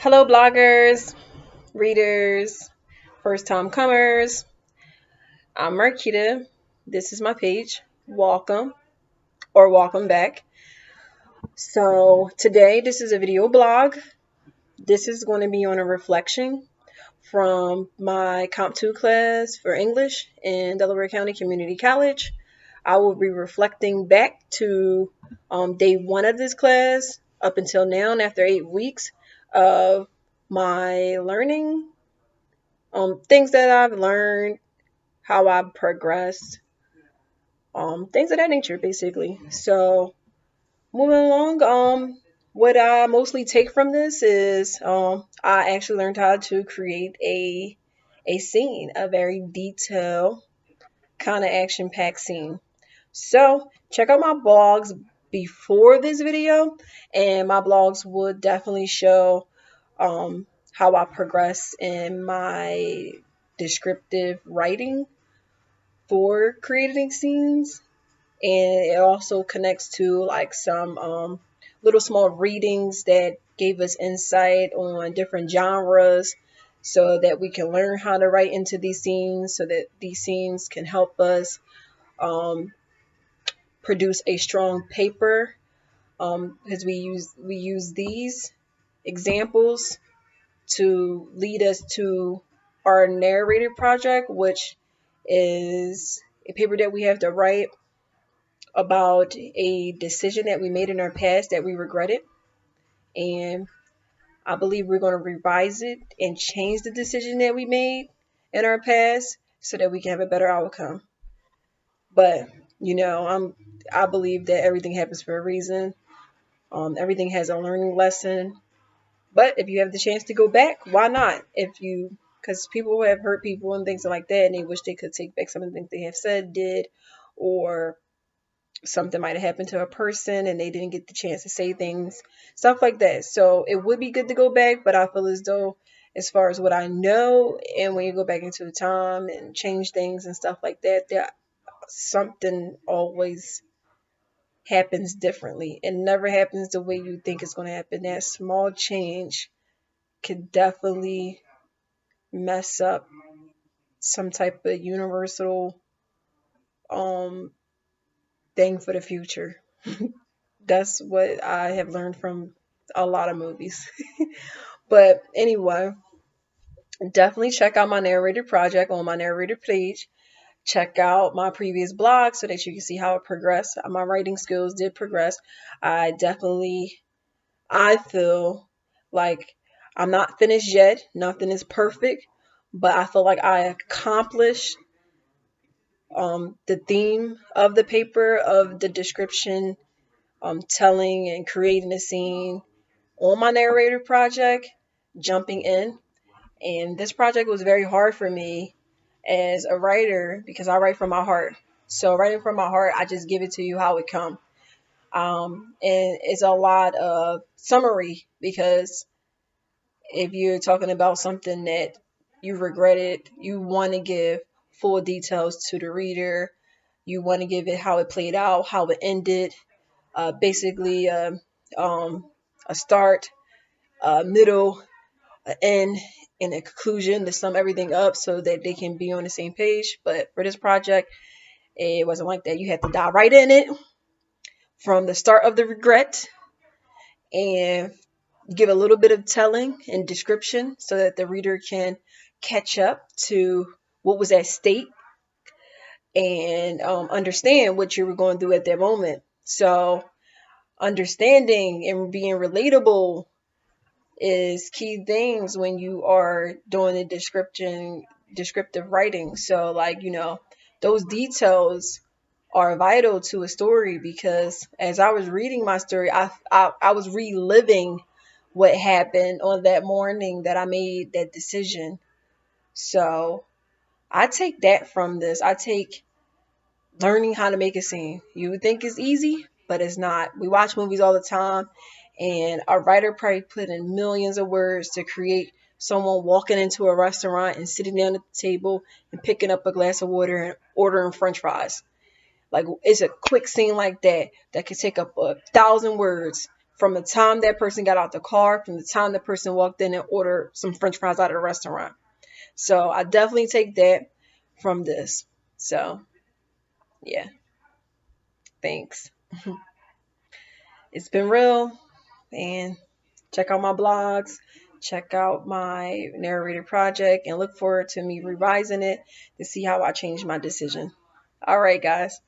Hello, bloggers, readers, first time comers. I'm Marquita. This is my page. Welcome or welcome back. So, today, this is a video blog. This is going to be on a reflection from my Comp 2 class for English in Delaware County Community College. I will be reflecting back to day one of this class up until now, and after 8 weeks of my learning, things that I've learned, how I've progressed, things of that nature, basically. So moving along, what I mostly take from this is I actually learned how to create a scene, a very detailed kind of action packed scene. So check out my blogs before this video, and my blogs would definitely show how I progress in my descriptive writing for creating scenes, and it also connects to like some little small readings that gave us insight on different genres so that we can learn how to write into these scenes so that these scenes can help us um, produce a strong paper, because we use these examples to lead us to our narrated project, which is a paper that we have to write about a decision that we made in our past that we regretted. And I believe we're going to revise it and change the decision that we made in our past so that we can have a better outcome. But, I believe that everything happens for a reason. Everything has a learning lesson. But if you have the chance to go back, why not? Because people have hurt people and things like that, and they wish they could take back some of the things they have said, did, or something might have happened to a person and they didn't get the chance to say things, stuff like that. So it would be good to go back, but I feel as though, as far as what I know, and when you go back into time and change things and stuff like that, something always happens differently. It never happens the way you think it's going to happen. That small change could definitely mess up some type of universal um thing for the future. That's what I have learned from a lot of movies. But anyway, definitely check out my narrator project on my narrator page. Check out my previous blog so that you can see how it progressed. My writing skills did progress. I feel like I'm not finished yet. Nothing is perfect, but I feel like I accomplished the theme of the paper, of the description, telling and creating a scene on my narrator project, jumping in. And this project was very hard for me as a writer because I write from my heart. So writing from my heart, I just give it to you how it come. And it's a lot of summary because if you're talking about something that you regretted, you want to give full details to the reader. You want to give it how it played out, how it ended, basically um, a start, a middle, an end, and a conclusion to sum everything up so that they can be on the same page. But for this project, it wasn't like that. You had to dive right in it from the start of the regret and give a little bit of telling and description so that the reader can catch up to what was at stake and understand what you were going through at that moment. So understanding and being relatable is key things when you are doing a descriptive writing. So like, those details are vital to a story because as I was reading my story, I was reliving what happened on that morning that I made that decision. So I take that from this. I take learning how to make a scene. You would think it's easy, but it's not. We watch movies all the time, and a writer probably put in millions of words to create someone walking into a restaurant and sitting down at the table and picking up a glass of water and ordering French fries. Like, it's a quick scene like that that could take up 1,000 words, from the time that person got out the car, from the time the person walked in and ordered some French fries out of the restaurant. So I definitely take that from this. So yeah, thanks. It's been real, and check out my blogs, check out my narrator project, and look forward to me revising it to see how I change my decision. All right, guys.